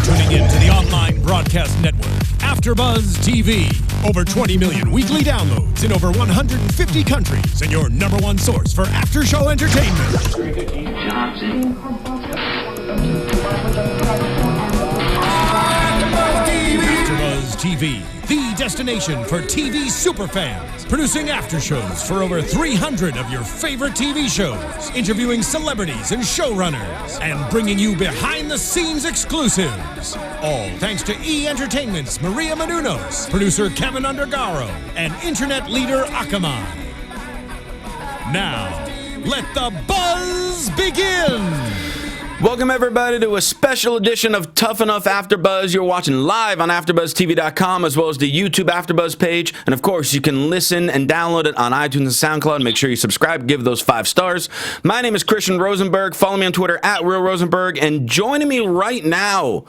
tuning in to the online broadcast network, AFTERBUZZ TV. Over 20 million weekly downloads in over 150 countries, and your number one source for after-show entertainment. AFTERBUZZ TV, the destination for TV superfans, producing after-shows for over 300 of your favorite TV shows, interviewing celebrities and showrunners, and bringing you behind-the-scenes exclusives. All thanks to E! Entertainment's Maria Menounos, producer Kevin Undergaro, and internet leader Akamai. Now, let the buzz begin! Welcome, everybody, to a special edition of Tough Enough AfterBuzz. You're watching live on AfterBuzzTV.com, as well as the YouTube AfterBuzz page. And, of course, you can listen and download it on iTunes and SoundCloud. Make sure you subscribe, give those 5 stars. My name is Christian Rosenberg. Follow me on Twitter, @RealRosenberg. And joining me right now,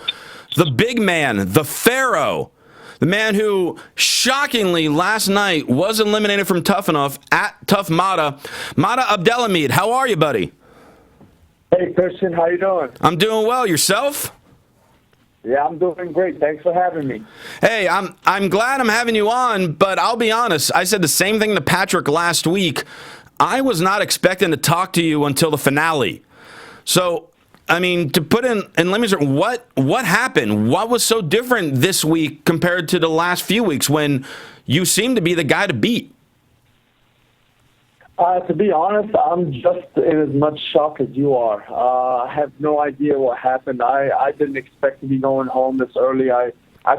the big man, the Pharaoh, the man who, shockingly, last night was eliminated from Tough Enough at Tough Mada. Mada Abdelhamid, how are you, buddy? Hey, Christian, how you doing? I'm doing well. Yourself? Yeah, I'm doing great. Thanks for having me. Hey, I'm glad I'm having you on, but I'll be honest, I said the same thing to Patrick last week. I was not expecting to talk to you until the finale. So, I mean, to put in layman's terms, what happened? What was so different this week compared to the last few weeks when you seemed to be the guy to beat? To be honest, I'm just in as much shock as you are. I have no idea what happened. I didn't expect to be going home this early. I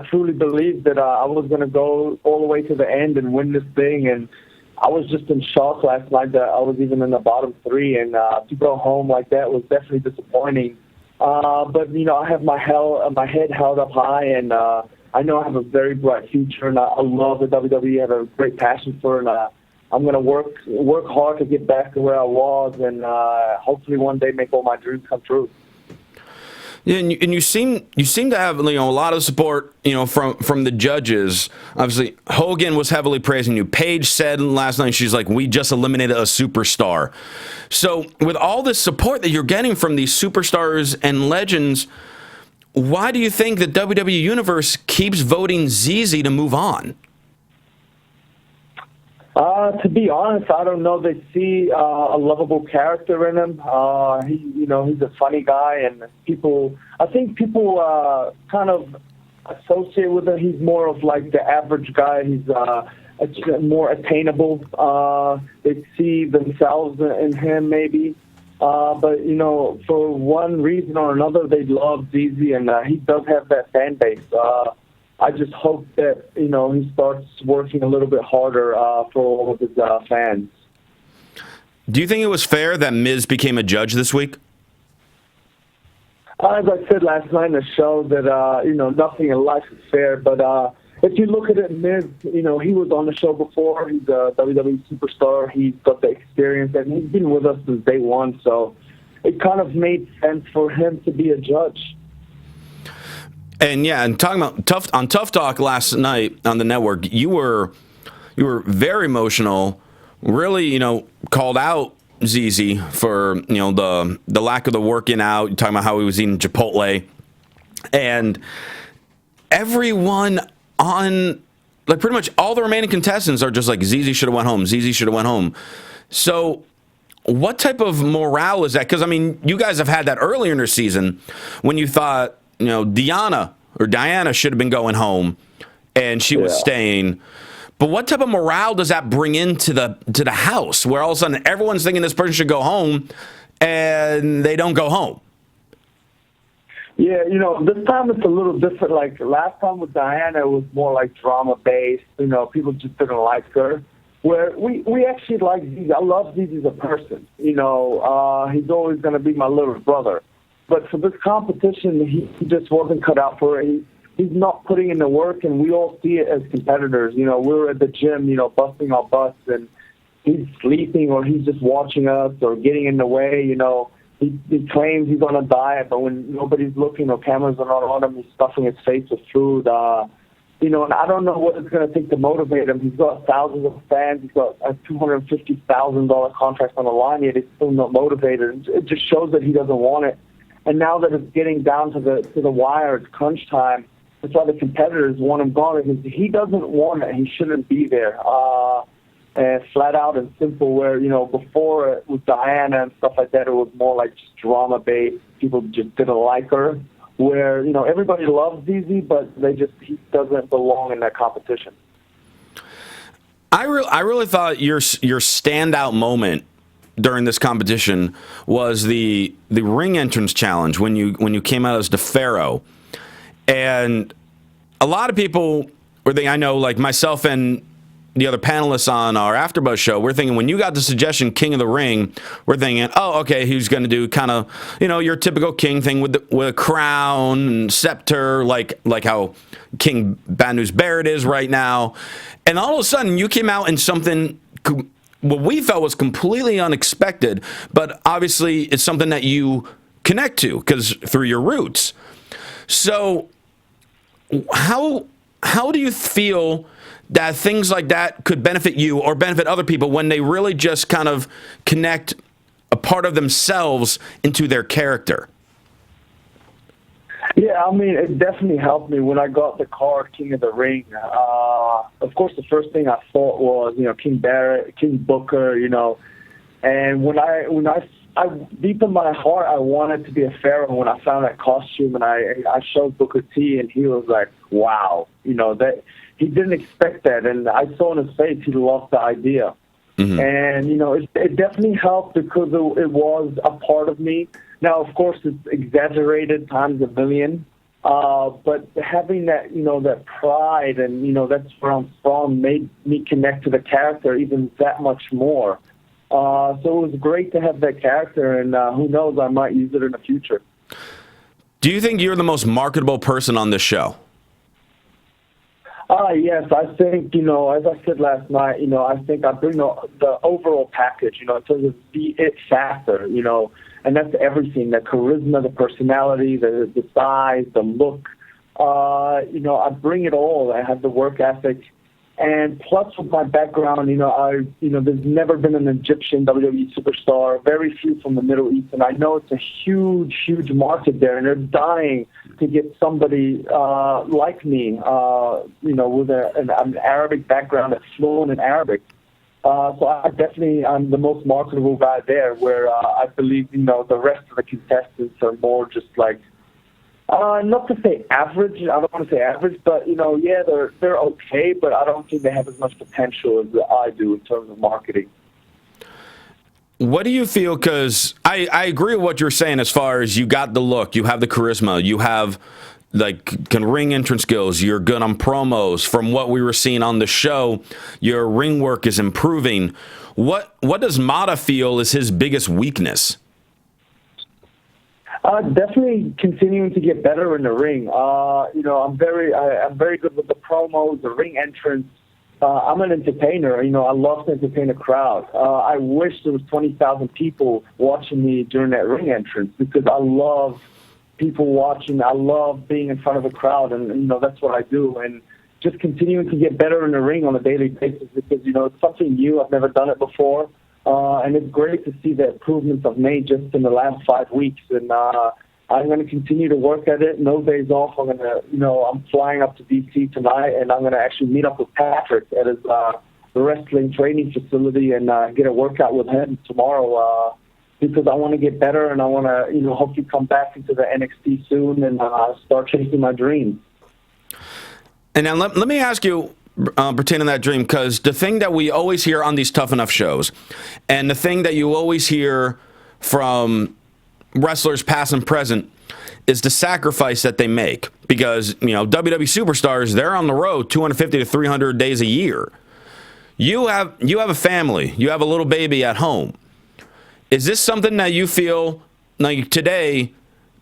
truly believed that I was going to go all the way to the end and win this thing, and I was just in shock last night that I was even in the bottom 3, and to go home like that was definitely disappointing. But, you know, I have my head held up high, and I know I have a very bright future, and I love the WWE. I have a great passion for it, and I'm going to work hard to get back to where I was, and hopefully one day make all my dreams come true. Yeah, and you seem to have, you know, a lot of support, you know, from the judges. Obviously, Hogan was heavily praising you. Paige said last night, she's like, we just eliminated a superstar. So with all this support that you're getting from these superstars and legends, why do you think that WWE Universe keeps voting ZZ to move on? To be honest, I don't know. They see a lovable character in him. He's a funny guy, and I think people kind of associate with him. He's more of like the average guy. He's more attainable. They see themselves in him, maybe. But, you know, for one reason or another, they love ZZ, and he does have that fan base. I just hope that, you know, he starts working a little bit harder for all of his fans. Do you think it was fair that Miz became a judge this week? As I said last night in the show, that, you know, nothing in life is fair. But if you look at it, Miz, you know, he was on the show before. He's a WWE superstar. He's got the experience, and he's been with us since day one. So it kind of made sense for him to be a judge. And yeah, and talking about Tough Talk last night on the network, you were very emotional. Really, you know, called out ZZ for, you know, the lack of the working out. You're talking about how he was eating Chipotle, and everyone on, like, pretty much all the remaining contestants are just like, ZZ should have went home. ZZ should have went home. So, what type of morale is that? Because I mean, you guys have had that earlier in the season when you thought, you know, Diana should have been going home, and she was staying. But what type of morale does that bring into the house, where all of a sudden everyone's thinking this person should go home, and they don't go home? Yeah, you know, this time it's a little different. Like last time with Diana, it was more like drama-based. You know, people just didn't like her. Where we actually like ZZ. I love ZZ as a person. You know, he's always going to be my little brother. But for this competition, he just wasn't cut out for it. He's not putting in the work, and we all see it as competitors. You know, we're at the gym, you know, busting our butts, and he's sleeping or he's just watching us or getting in the way. You know, he claims he's on a diet, but when nobody's looking or cameras are not on him, he's stuffing his face with food. You know, and I don't know what it's going to take to motivate him. He's got thousands of fans. He's got a $250,000 contract on the line, yet he's still not motivated. It just shows that he doesn't want it. And now that it's getting down to the wire, it's crunch time. That's why the competitors want him gone, because he doesn't want it. He shouldn't be there. Flat out and simple, where, before with Diana and stuff like that, it was more like just drama-based. People just didn't like her. Where, everybody loves ZZ, but he doesn't belong in that competition. I really thought your standout moment during this competition was the ring entrance challenge when you came out as the Pharaoh. And a lot of people were thinking, I know, like myself and the other panelists on our AfterBuzz show, we're thinking when you got the suggestion King of the Ring, we're thinking, oh, okay, he's going to do kind of, your typical King thing with a crown and scepter, like how King Bad News Barrett is right now. And all of a sudden, you came out in something what we felt was completely unexpected, but obviously it's something that you connect to because through your roots. So how do you feel that things like that could benefit you or benefit other people when they really just kind of connect a part of themselves into their character? Yeah, I mean, it definitely helped me when I got the card King of the Ring. Of course, the first thing I thought was, King Barrett, King Booker, and when I deep in my heart, I wanted to be a Pharaoh. When I found that costume and I showed Booker T, and he was like, wow, that he didn't expect that. And I saw in his face, he loved the idea. Mm-hmm. And, it definitely helped because it was a part of me. Now, of course, it's exaggerated times a million. But having that, that pride and, that's where I'm from made me connect to the character even that much more. So it was great to have that character, and who knows, I might use it in the future. Do you think you're the most marketable person on this show? Yes, I think, as I said last night, I think I bring the overall package, in terms of the it factor, and that's everything, the charisma, the personality, the size, the look. I bring it all. I have the work ethic. And plus with my background, there's never been an Egyptian WWE superstar, very few from the Middle East, and I know it's a huge, huge market there, and they're dying to get somebody like me, with an Arabic background that's fluent in Arabic. So I'm the most marketable guy there, where I believe, the rest of the contestants are more just like, not to say average. I don't want to say average, but they're okay. But I don't think they have as much potential as I do in terms of marketing. What do you feel? Because I agree with what you're saying as far as you got the look, you have the charisma, you have can ring entrance skills, you're good on promos. From what we were seeing on the show, your ring work is improving. What does Mada feel is his biggest weakness? Definitely continuing to get better in the ring. I'm very good with the promos, the ring entrance. I'm an entertainer. I love to entertain a crowd. I wish there was 20,000 people watching me during that ring entrance because I love people watching. I love being in front of a crowd, and that's what I do. And just continuing to get better in the ring on a daily basis because it's something new. I've never done it before. And it's great to see the improvements I've made just in the last 5 weeks. And I'm going to continue to work at it. No days off. I'm flying up to D.C. tonight, and I'm going to actually meet up with Patrick at his wrestling training facility and get a workout with him tomorrow because I want to get better, and I want to, hopefully come back into the NXT soon and start chasing my dreams. And now let me ask you, pertaining to that dream, because the thing that we always hear on these Tough Enough shows, and the thing that you always hear from wrestlers past and present, is the sacrifice that they make. Because, WWE superstars, they're on the road 250 to 300 days a year. You have a family. You have a little baby at home. Is this something that you feel like today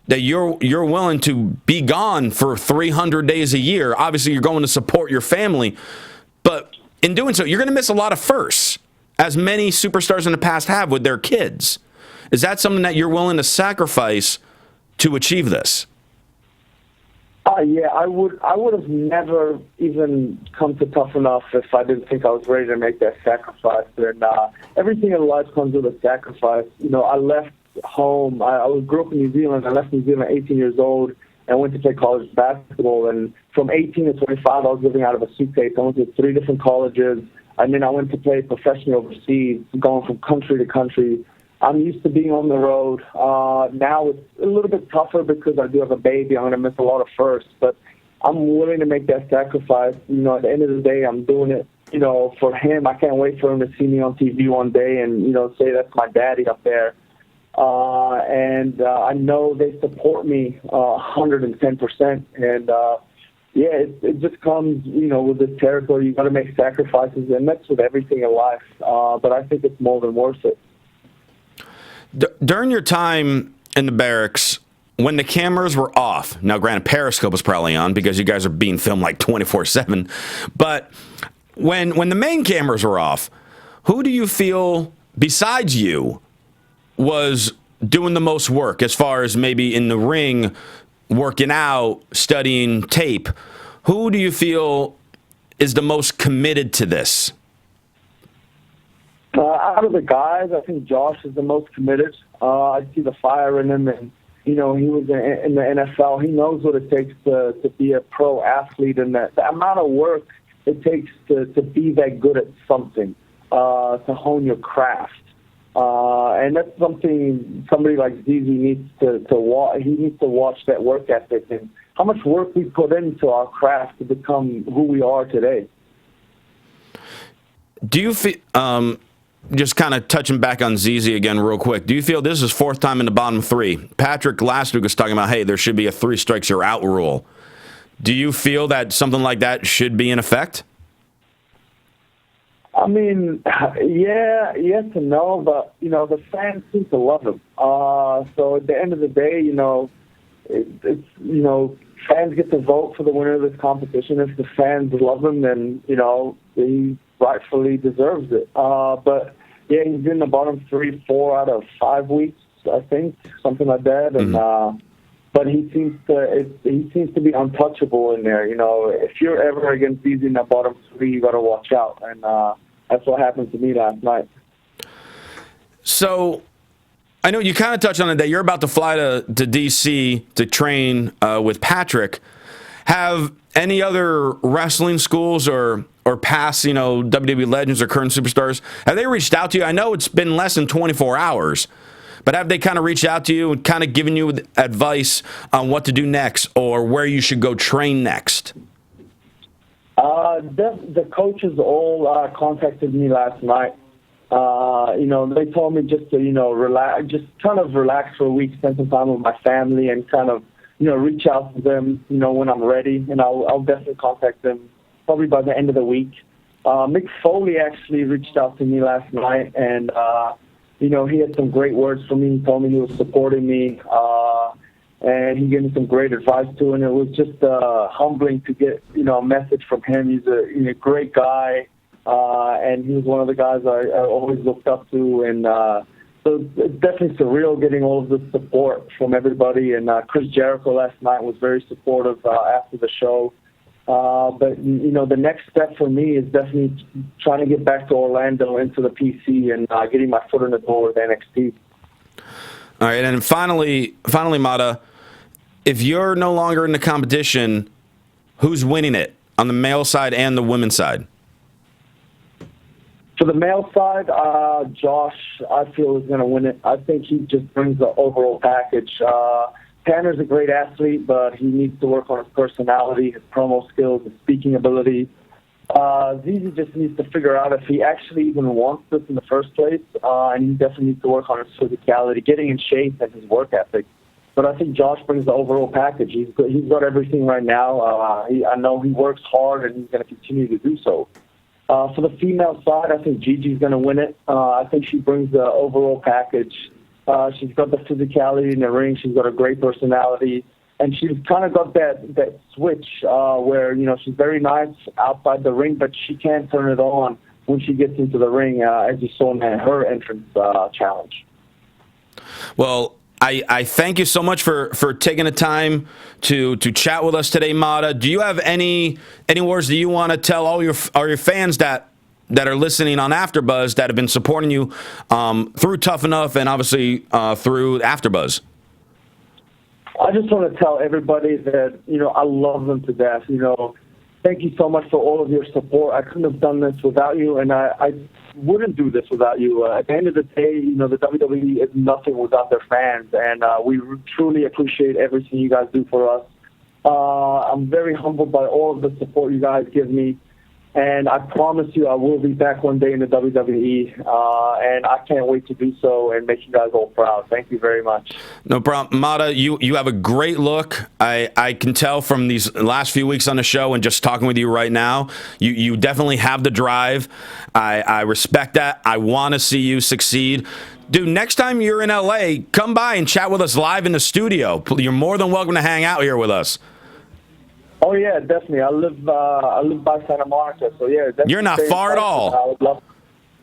that you're willing to be gone for 300 days a year? Obviously, you're going to support your family, but in doing so, you're going to miss a lot of firsts, as many superstars in the past have with their kids. Is that something that you're willing to sacrifice to achieve this? Yeah, I would have never even come to Tough Enough if I didn't think I was ready to make that sacrifice. And everything in life comes with a sacrifice. I left home. I grew up in New Zealand. I left New Zealand at 18 years old and went to play college basketball. And from 18 to 25, I was living out of a suitcase. I went to 3 different colleges. And then I went to play professionally overseas, going from country to country. I'm used to being on the road. Now it's a little bit tougher because I do have a baby. I'm going to miss a lot of firsts. But I'm willing to make that sacrifice. You know, at the end of the day, I'm doing it, you know, for him. I can't wait for him to see me on TV one day and, you know, say that's my daddy up there. And I know they support me 110%. And, yeah, it just comes, you know, with this territory. You got to make sacrifices, and that's with everything in life. But I think it's more than worth it. During your time in the barracks, when the cameras were off, now granted Periscope was probably on because you guys are being filmed like 24/7, but when the main cameras were off, who do you feel besides you was doing the most work as far as maybe in the ring, working out, studying tape? Who do you feel is the most committed to this? Out of the guys, I think Josh is the most committed. I see the fire in him, and you know, he was in the NFL. He knows what it takes to be a pro athlete, and the amount of work it takes to be that good at something, to hone your craft. And that's something somebody like ZZ needs to watch. He needs to watch that work ethic and how much work we put into our craft to become who we are today. Do you feel, just kind of touching back on ZZ again real quick, do you feel this is 4th time in the bottom 3? Patrick last week was talking about, hey, there should be a 3 strikes you're out rule. Do you feel that something like that should be in effect? I mean, yeah, yes and no, but, you know, the fans seem to love him. So at the end of the day, you know, it's you know, fans get to vote for the winner of this competition. If the fans love him, then, you know, he rightfully deserves it. But, yeah, he's in the bottom 3, 4 out of 5 weeks, I think, something like that. And but he seems to be untouchable in there. You know, if you're ever against these in the bottom 3, you got to watch out. And that's what happened to me last night. So I know you kind of touched on it that you're about to fly to D.C. to train with Patrick. Have any other wrestling schools or past, you know, WWE legends or current superstars, have they reached out to you? I know it's been less than 24 hours, but have they kind of reached out to you and kind of given you advice on what to do next or where you should go train next? The coaches all contacted me last night. You know, they told me just to, you know, relax, just kind of relax for a week, spend some time with my family, and kind of, you know, reach out to them, you know, when I'm ready, and I'll definitely contact them probably by the end of the week. Mick Foley actually reached out to me last night, and you know, he had some great words for me. He told me he was supporting me, and he gave me some great advice too. And it was just humbling to get, you know, a message from him. He's a great guy, and he was one of the guys I always looked up to. And so it's definitely surreal getting all of this support from everybody. And Chris Jericho last night was very supportive after the show. But, you know, the next step for me is definitely trying to get back to Orlando into the PC and getting my foot in the door with NXT. All right, and finally, Mada, if you're no longer in the competition, who's winning it on the male side and the women's side? For the male side, Josh, I feel, is going to win it. I think he just brings the overall package. Tanner's a great athlete, but he needs to work on his personality, his promo skills, his speaking ability. ZZ just needs to figure out if he actually even wants this in the first place, and he definitely needs to work on his physicality, getting in shape, and his work ethic. But I think Josh brings the overall package. He's got everything right now. I know he works hard, and he's going to continue to do so. For the female side, I think Gigi's going to win it. I think she brings the overall package. She's got the physicality in the ring. She's got a great personality. And she's kind of got that switch where, you know, she's very nice outside the ring, but she can't turn it on when she gets into the ring, as you saw in her entrance challenge. Well, I thank you so much for taking the time to chat with us today, Mada. Do you have any words that you want to tell all your fans that that are listening on AfterBuzz that have been supporting you through Tough Enough and obviously through AfterBuzz? I just want to tell everybody that, I love them to death. Thank you so much for all of your support. I couldn't have done this without you, and I wouldn't do this without you. At the end of the day, the WWE is nothing without their fans, and we truly appreciate everything you guys do for us. I'm very humbled by all of the support you guys give me, and I promise you I will be back one day in the WWE, and I can't wait to do so and make you guys all proud. Thank you very much. No problem. Mada, you have a great look. I can tell from these last few weeks on the show and just talking with you right now, you definitely have the drive. I respect that. I want to see you succeed. Dude, next time you're in LA, come by and chat with us live in the studio. You're more than welcome to hang out here with us. Oh yeah, definitely. I live by Santa Monica, so yeah. You're not far at all. I would love.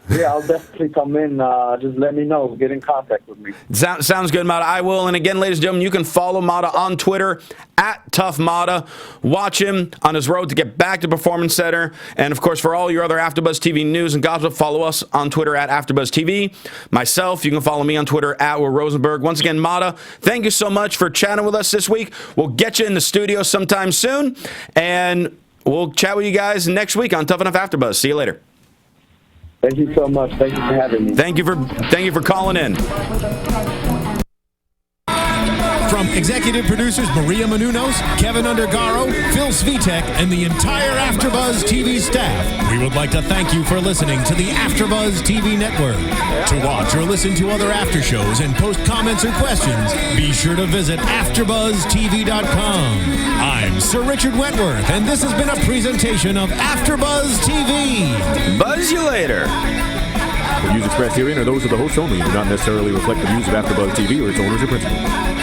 Yeah, I'll definitely come in. Just let me know. Get in contact with me. Sounds good, Mada. I will. And again, ladies and gentlemen, you can follow Mada on Twitter at ToughMada. Watch him on his road to get back to Performance Center. And, of course, for all your other AfterBuzz TV news and gossip, follow us on Twitter at AfterBuzz TV. Myself, you can follow me on Twitter at Rosenberg. Once again, Mada, thank you so much for chatting with us this week. We'll get you in the studio sometime soon. And we'll chat with you guys next week on Tough Enough AfterBuzz. See you later. Thank you so much. Thank you for having me. Thank you for calling in. From executive producers Maria Menounos, Kevin Undergaro, Phil Svitek, and the entire AfterBuzz TV staff, we would like to thank you for listening to the AfterBuzz TV network. To watch or listen to other after shows and post comments or questions, be sure to visit AfterBuzzTV.com. I'm Sir Richard Wentworth, and this has been a presentation of AfterBuzz TV. Buzz you later. The views expressed herein are those of the host only and do not necessarily reflect the views of AfterBuzz TV or its owners or principals.